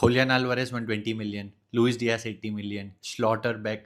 Julian Alvarez 120 million, Luis Diaz 80 million, Schlotterbeck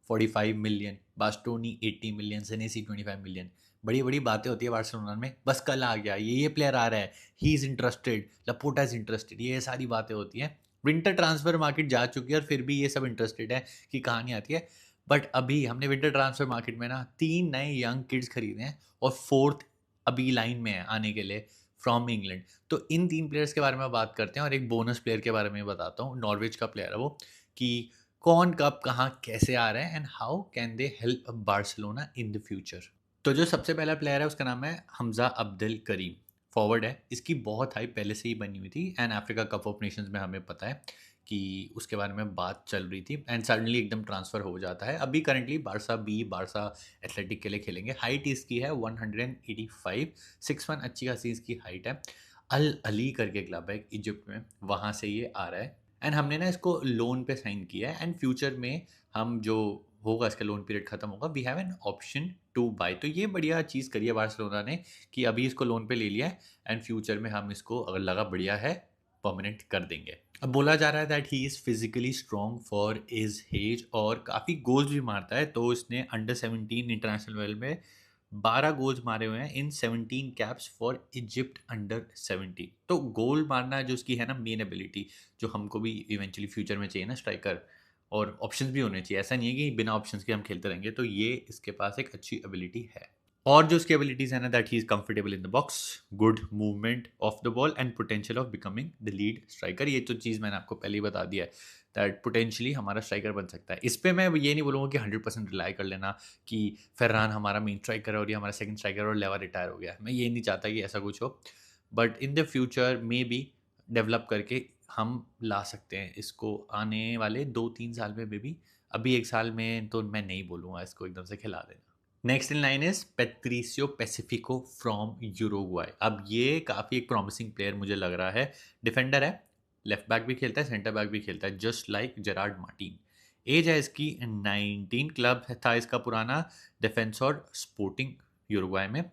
45 million, Bastoni 80 million, Senesi 25 million। बड़ी बड़ी बातें होती है बार्सिलोना में, बस कल आ गया ये प्लेयर आ रहा है, he is interested, Laporte is interested, ये सारी बातें होती हैं। विंटर ट्रांसफर मार्केट जा चुकी है और फिर भी ये सब इंटरेस्टेड है कि कहानी आती है। बट अभी हमने विंटर ट्रांसफर मार्केट में ना 3 नए यंग किड्स खरीदे हैं और फोर्थ अभी लाइन में है आने के लिए फ्रॉम इंग्लैंड। तो इन 3 प्लेयर्स के बारे में बात करते हैं और एक बोनस प्लेयर के बारे में बताता हूँ, नॉर्विच का प्लेयर है वो, कि कौन कब कहाँ कैसे आ रहे हैं and how can they help Barcelona in the future. तो जो सबसे पहला प्लेयर है उसका नाम है हमजा अब्दुल करीम, फॉरवर्ड है। इसकी बहुत हाइप पहले से ही बनी हुई थी and Africa cup of Nations में हमें पता है कि उसके बारे में बात चल रही थी एंड सडनली एकदम ट्रांसफ़र हो जाता है। अभी currently Barca B, Barca Athletic के लिए खेलेंगे। हाइट इसकी है 185, 6'1", अच्छी खासी इसकी हाइट है। अल अली करके क्लब है इजिप्ट में, वहाँ से ये आ रहा है एंड हमने ना इसको लोन पे साइन किया है एंड फ्यूचर में हम जो होगा इसका लोन पीरियड खत्म होगा, we have an option to buy. तो ये बढ़िया चीज़ करी है बार्सिलोना ने कि अभी इसको लोन पे ले लिया है एंड फ्यूचर में हम इसको अगर लगा बढ़िया है परमानेंट कर देंगे। अब बोला जा रहा है that he is physically strong for his age और काफ़ी गोल्स भी मारता है। तो इसने अंडर 17 इंटरनेशनल लेवल में 12 गोल्स मारे हुए हैं इन 17 कैप्स फॉर इजिप्ट अंडर 17। तो गोल मारना जो उसकी है ना मेन एबिलिटी, जो हमको भी इवेंचुअली फ्यूचर में चाहिए ना स्ट्राइकर, और ऑप्शंस भी होने चाहिए। ऐसा नहीं है कि बिना ऑप्शंस के हम खेलते रहेंगे। तो ये इसके पास एक अच्छी एबिलिटी है। और जो उसकी एबिलिटीज़ है ना, that he is comfortable in the box, good movement of the ball and potential of becoming the lead striker. ये तो चीज़ मैंने आपको पहले ही बता दिया है दैट पोटेंशियली हमारा स्ट्राइकर बन सकता है। इस पे मैं ये नहीं बोलूँगा कि 100% रिलाई कर लेना कि फरहान हमारा मेन स्ट्राइकर है और ये हमारा सेकंड स्ट्राइकर और लेवा रिटायर हो गया। मैं ये नहीं चाहता कि ऐसा कुछ हो, but in the future may be develop करके हम ला सकते हैं इसको आने वाले 2-3 साल में मे बी। अभी 1 साल में तो मैं नहीं बोलूँगा इसको एकदम से खिला देना। Next in line is Patricio Pacifico from Uruguay. अब ये काफ़ी एक प्रॉमिसिंग प्लेयर मुझे लग रहा है। डिफेंडर है, लेफ्ट बैक भी खेलता है, सेंटर बैक भी खेलता है, just like Gerard Martin. Age है इसकी 19, क्लब था इसका पुराना डिफेंसर स्पोर्टिंग यूरुग्वाई में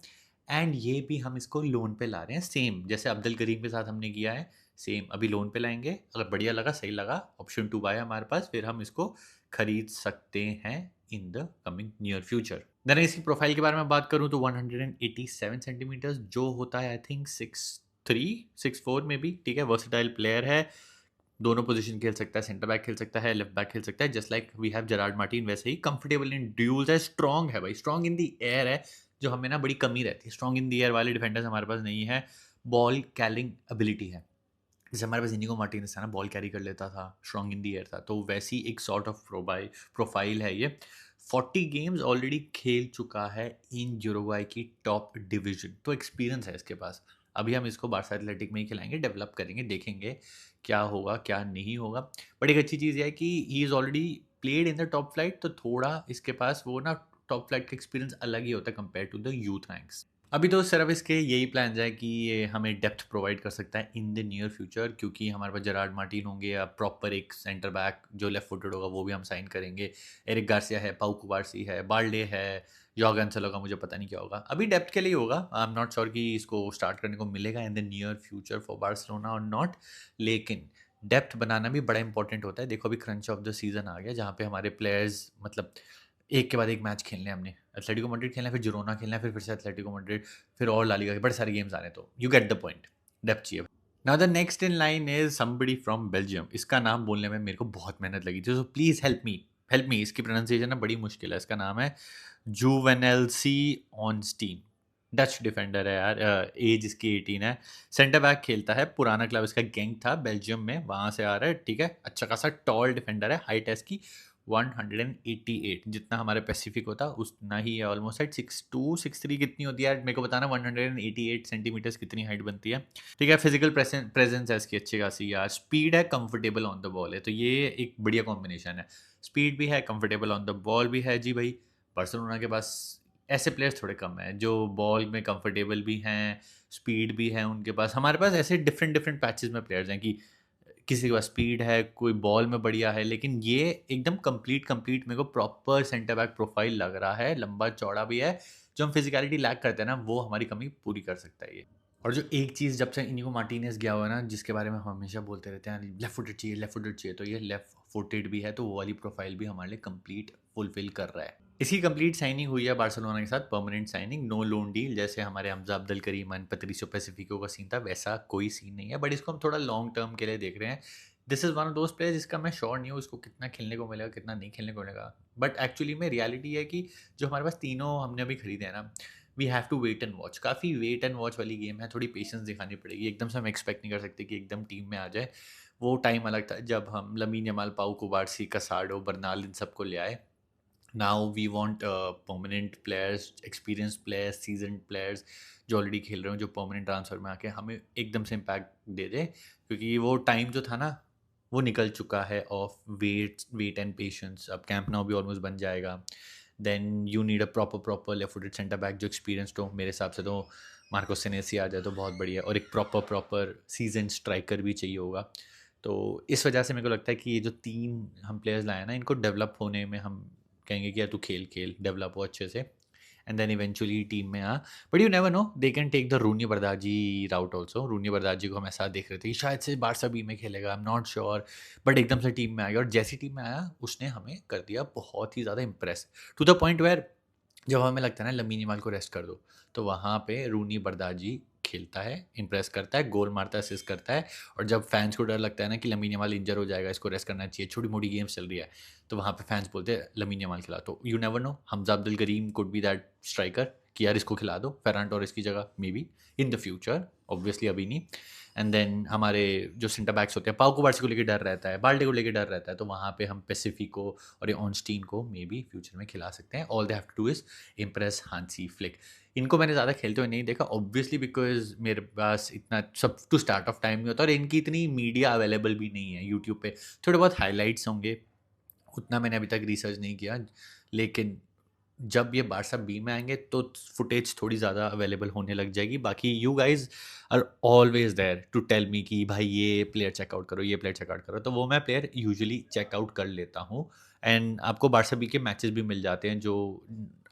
एंड ये भी हम इसको लोन पे ला रहे हैं, सेम जैसे अब्दुल करीम के साथ हमने किया है। सेम अभी लोन पे लाएंगे, अगर बढ़िया लगा सही लगा ऑप्शन टू बाय हमारे पास, फिर हम इसको खरीद सकते हैं in the coming near future. Then इसकी प्रोफाइल के बारे में बात करूं तो 187 सेंटीमीटर्स, जो होता है आई थिंक 6'3", 6'4" में भी, ठीक है। वर्सेटाइल प्लेयर है, दोनों पोजीशन खेल सकता है, सेंटर बैक खेल सकता है, लेफ्ट बैक खेल सकता है, just like we have Gerard Martin. वैसे ही कंफर्टेबल इन ड्यूल्स है, स्ट्रॉन्ग है भाई, स्ट्रॉन्ग इन दी एयर है, जो हमें ना बड़ी कमी रहती है। स्ट्रॉन्ग इन दी एयर वाले डिफेंडर्स हमारे पास नहीं है। बॉल कैरिंग एबिलिटी है, जैसे हमारे पास इनिगो मार्टिनेज था ना, बॉल कैरी कर लेता था, स्ट्रॉन्ग इन दी एयर था, तो वैसी एक सॉर्ट ऑफ प्रोफाइल है ये। 40 गेम्स ऑलरेडी खेल चुका है इन यूरुग्वाई की टॉप डिवीजन, तो एक्सपीरियंस है इसके पास। अभी हम इसको बारसा एथलेटिक में ही खिलाएंगे, डेवलप करेंगे, देखेंगे क्या होगा क्या नहीं होगा। बट एक अच्छी चीज़ है कि he is already played in the top flight, तो थोड़ा इसके पास वो ना टॉप फ्लाइट का एक्सपीरियंस अलग ही होता है compare to the youth ranks. अभी तो सिर्फ इसके यही प्लान है कि ये हमें डेप्थ प्रोवाइड कर सकता है इन द नियर फ्यूचर, क्योंकि हमारे पास जेरार्ड मार्टिन होंगे या प्रॉपर एक सेंटर बैक जो लेफ्ट फुटेड होगा वो भी हम साइन करेंगे। एरिक गार्सिया है, पाउ कुबार्सी है, बाल्डे है, जॉ कैंसेलो का मुझे पता नहीं क्या होगा। अभी डेप्थ के लिए होगा, आई एम नॉट श्योर कि इसको स्टार्ट करने को मिलेगा in the near future for Barcelona और नॉट। लेकिन डेप्थ बनाना भी बड़ा इंपॉर्टेंट होता है। देखो अभी क्रंच ऑफ द सीजन आ गया, जहाँ पे हमारे प्लेयर्स मतलब एक के बाद एक मैच खेलने हैं। हमने एथलेटिको मैड्रिड खेलना है, फिर जिरोना खेलना है, फिर से एथलेटिको मैड्रिड, फिर और ला लीगा के बड़े सारे गेम्स आ रहे हैं। तो you get the point, depth चाहिए। Now the next in line is somebody from Belgium. इसका नाम बोलने में मेरे को बहुत मेहनत लगी थी, सो प्लीज़ हेल्प मी। इसकी प्रोनाउंसिएशन ना बड़ी मुश्किल है। इसका नाम है जुवेनेल्सी ऑनस्टीन। डच डिफेंडर है यार, एज इसकी 18 है, सेंटर बैक खेलता है, पुराना क्लब इसका गेंक था बेल्जियम में, वहाँ से आ रहा है, ठीक है। अच्छा खासा टॉल डिफेंडर है, हाइट है इसकी 188, जितना हमारे पैसिफिक होता उतना ही है ऑलमोस्ट। हाइट 6'2", 6'3" कितनी होती है मेरे को बताना। 188 सेंटीमीटर्स कितनी हाइट बनती है, ठीक है। फिजिकल प्रेजेंस है इसकी अच्छी खासी यार। स्पीड है, कंफर्टेबल ऑन द बॉल है, तो ये एक बढ़िया कॉम्बिनेशन है। स्पीड भी है, कंफर्टेबल ऑन द बॉल भी है। जी भाई, बार्सिलोना के पास ऐसे प्लेयर्स थोड़े कम हैं जो बॉल में कंफर्टेबल भी हैं, स्पीड भी है उनके पास। हमारे पास ऐसे डिफरेंट डिफरेंट पैचेस में प्लेयर्स हैं कि किसी के पास स्पीड है, कोई बॉल में बढ़िया है, लेकिन ये एकदम कंप्लीट मेरे को प्रॉपर सेंटर बैक प्रोफाइल लग रहा है। लंबा चौड़ा भी है, जो हम फिजिकलिटी लैक करते हैं ना, वो हमारी कमी पूरी कर सकता है ये। और जो एक चीज़ जब से इनिगो मार्टिनेज गया हुआ है ना, जिसके बारे में हम हमेशा बोलते रहते हैं लेफ्ट फुटेड चाहिए, लेफ्ट फुटेड चाहिए, तो ये लेफ्ट फुटेड भी है, तो वो वाली प्रोफाइल भी हमारे लिए कंप्लीट फुलफिल कर रहा है। इसकी कंप्लीट साइनिंग हुई है बार्सिलोना के साथ, permanent signing, no loan deal, जैसे हमारे Hamza Abdul Karim and Patricio Pacifico का सीन था, वैसा कोई सीन नहीं है, बट इसको हम थोड़ा लॉन्ग टर्म के लिए देख रहे हैं। This is one of those players जिसका मैं श्योर नहीं हूँ उसको कितना खेलने को मिलेगा, कितना नहीं खेलने को मिलेगा, बट एक्चुअली में रियलिटी है कि जो हमारे पास तीनों हमने अभी खरीदे हैं ना, we have to wait and watch, काफ़ी वेट एंड वॉच वाली गेम है, थोड़ी पेशेंस दिखानी पड़ेगी, एकदम से हम एक्सपेक्ट नहीं कर सकते कि एकदम टीम में आ जाए। वो टाइम अलग था जब हम लमीन यमाल, पाउ कुबार्सी, कसाडो, बर्नाल इन सबको ले आए। Now we want permanent players, experience players, season players जो ऑलरेडी खेल रहे हो, जो परमानेंट ट्रांसफर में आके हमें एकदम से इम्पैक्ट दे दे, क्योंकि वो टाइम जो था ना वो निकल चुका है ऑफ वेट एंड पेशेंस। अब कैंप नाउ भी ऑलमोस्ट बन जाएगा, then you need a proper left footed centre back जो एक्सपीरियंस्ड हो। मेरे हिसाब से तो मार्को सेनेसी आ जाए तो बहुत बढ़िया है, और एक प्रॉपर सीजन स्ट्राइकर भी चाहिए होगा। तो इस वजह से मेरे को लगता है कि ये जो तीन हम प्लेयर्स लाए हैं ना, इनको डेवलप होने में हम कहेंगे कि यार तू खेल खेल, डेवलप हो अच्छे से, एंड देन इवेंचुअली टीम में आ। But you never know, they can take the Rooney Bardghji route also. Rooney Bardghji को हम ऐसा देख रहे थे कि शायद से बारसा बी में खेलेगा, आई एम नॉट श्योर, बट एकदम से टीम में आ गया, और जैसी टीम में आया उसने हमें कर दिया बहुत ही ज़्यादा impress, to the point where जब हमें लगता है ना लमीन यमाल को रेस्ट कर दो, तो वहाँ पे रूनी बरदाजी खेलता है, इम्प्रेस करता है, गोल मारता है, असिस्ट करता है। और जब फैंस को डर लगता है ना कि लमीन यमाल इंजर हो जाएगा, इसको रेस्ट करना चाहिए, छोटी मोटी गेम्स चल रही है, तो वहाँ पे फैंस बोलते हैं लमीन यमाल खिला। तो you never know, Hamza Abdul Karim could be that striker कि यार इसको खिला दो फेरान टोरेस की जगह, maybe in the future, obviously अभी नहीं। एंड देन हमारे जो सेंटर बैक्स होते हैं, पाउ कुबार्सी को लेकर डर रहता है, बाल्डे को लेकर डर रहता है, तो वहाँ पे हम पेसिफिको और ये ऑनस्टीन को मे बी फ्यूचर में खिला सकते हैं। All they have to do is impress Hansi Flick. इनको मैंने ज़्यादा खेलते हुए नहीं देखा ऑब्वियसली, बिकॉज मेरे पास इतना सब टू स्टार्ट ऑफ टाइम नहीं होता, और इनकी इतनी मीडिया अवेलेबल भी नहीं है यूट्यूब पे। थोड़े बहुत हाईलाइट्स होंगे, उतना मैंने अभी तक रिसर्च नहीं किया, लेकिन जब ये बारसा बी में आएंगे तो फुटेज थोड़ी ज़्यादा अवेलेबल होने लग जाएगी। बाकी you guys are always there to tell me कि भाई ये प्लेयर चेकआउट करो, ये प्लेयर चेकआउट करो, तो वो मैं प्लेयर यूजुअली चेकआउट कर लेता हूँ। एंड आपको बारसा बी के मैचेस भी मिल जाते हैं जो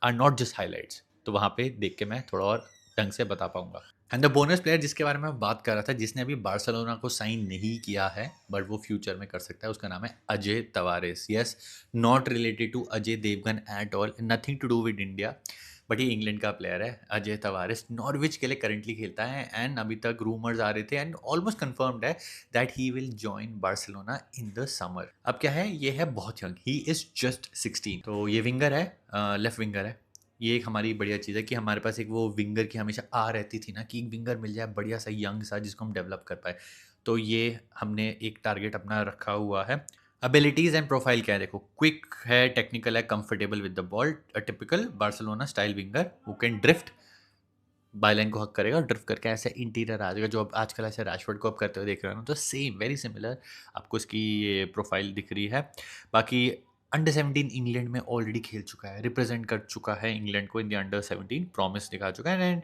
आर नॉट जस्ट हाईलाइट्स, तो वहाँ पे देख के मैं थोड़ा और ढंग से बता पाऊंगा। एंड द बोनस प्लेयर जिसके बारे में मैं बात कर रहा था, जिसने अभी बार्सिलोना को साइन नहीं किया है बट वो फ्यूचर में कर सकता है, उसका नाम है Ajay Tavares. Yes, not related to Ajay Devgan at all, nothing to do with India, but ये इंग्लैंड का प्लेयर है। अजय तवारेस नॉर्विच के लिए करंटली खेलता है, एंड अभी तक रूमर्स आ रहे थे एंड ऑलमोस्ट कंफर्म्ड है that he will join Barcelona in the summer. अब क्या है, ये है बहुत यंग, ही इज़ जस्ट 16, तो ये विंगर है, लेफ्ट विंगर है। ये एक हमारी बढ़िया चीज़ है कि हमारे पास एक वो विंगर की हमेशा आ रहती थी ना, कि एक विंगर मिल जाए बढ़िया सा यंग सा जिसको हम डेवलप कर पाए। तो ये हमने एक टारगेट अपना रखा हुआ है। एबिलिटीज़ एंड प्रोफाइल क्या है, देखो, क्विक है, टेक्निकल है, comfortable with the ball, a typical Barcelona style winger who can drift, byline को हक करेगा और ड्रिफ्ट करके ऐसे इंटीरियर आ जाएगा, जो अब आजकल ऐसे रैशफोर्ड को अब करते हुए देख रहे हो ना, तो सेम वेरी सिमिलर आपको इसकी ये प्रोफाइल दिख रही है। बाकी अंडर 17 इंग्लैंड में ऑलरेडी खेल चुका है, रिप्रेजेंट कर चुका है इंग्लैंड को इन द अंडर 17, प्रॉमिस दिखा चुका है, and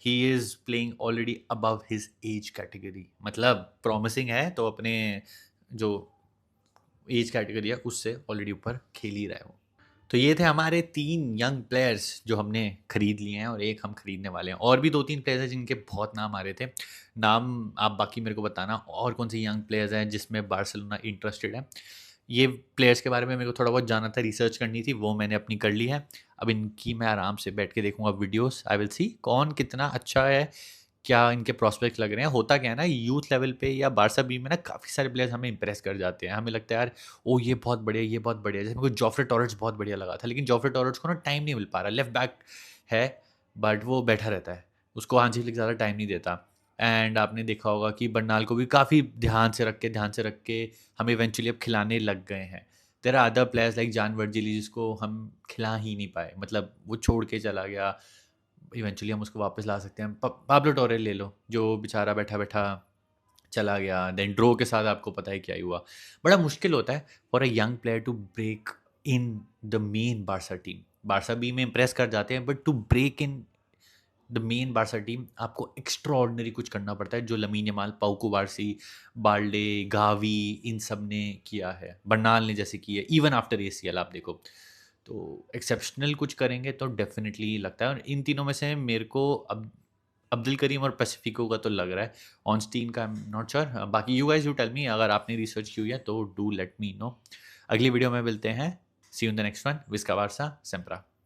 he is playing already above his age category, मतलब प्रॉमिसिंग है तो अपने जो एज कैटेगरी है उससे ऑलरेडी ऊपर खेल ही रहा है वो। तो ये थे हमारे 3 यंग प्लेयर्स जो हमने खरीद लिए हैं, और एक हम खरीदने वाले हैं। और भी 2-3 प्लेयर्स हैं जिनके बहुत नाम आ रहे थे। नाम आप बाकी मेरे को बताना और कौन से यंग प्लेयर्स हैं जिसमें बार्सिलोना इंटरेस्टेड है। ये प्लेयर्स के बारे में मेरे को थोड़ा बहुत जानना था, रिसर्च करनी थी, वो मैंने अपनी कर ली है। अब इनकी मैं आराम से बैठ के देखूँगा वीडियोज़, आई विल सी कौन कितना अच्छा है, क्या इनके प्रॉस्पेक्ट लग रहे हैं। होता क्या है ना, यूथ लेवल पे या बारसा बी में ना काफ़ी सारे प्लेयर्स हमें इंप्रेस कर जाते हैं, हमें लगता है यार ओ ये बहुत बढ़िया, ये बहुत बढ़िया। जैसे मेरे को जोफ्रे टॉर्रेस बहुत बढ़िया लगा था, लेकिन जोफ्रे टॉर्रेस को ना टाइम नहीं मिल पा रहा, लेफ्ट बैक है बट वो बैठा रहता है, उसको हांसी फ्लिक ज़्यादा टाइम नहीं देता। एंड आपने देखा होगा कि बर्नाल को भी काफ़ी ध्यान से रख के हम इवेंचुअली अब खिलाने लग गए हैं। There are other players like Jan Virgili जिसको हम खिला ही नहीं पाए, मतलब वो छोड़ के चला गया, इवेंचुअली हम उसको वापस ला सकते हैं। पाब्लो टोरे ले लो, जो बेचारा बैठा-बैठा चला गया, देन ड्रो के साथ आपको पता है क्या ही हुआ। बड़ा मुश्किल होता है for a young player to break in the main Barca team. Barca B में इम्प्रेस कर जाते हैं, but to break in the main Barca team आपको एक्स्ट्रा ऑर्डिनरी कुछ करना पड़ता है, जो लमीन यमाल, पाउ कुबार्सी, बाल्डे, गावी इन सब ने किया है, बर्नाल ने जैसे की है, इवन आफ्टर एसीएल आप देखो। तो एक्सेप्शनल कुछ करेंगे तो डेफिनेटली लगता है, और इन तीनों में से मेरे को अब अब्दुल करीम और पैसिफिको का तो लग रहा है, ऑनस्टीन का आई एम नॉट श्योर। बाकी you guys you tell me, अगर आपने रिसर्च की हुई है तो डू लेट मी नो। अगली वीडियो में मिलते हैं, see you in the next one, विस्का बारसा सेम्प्रा।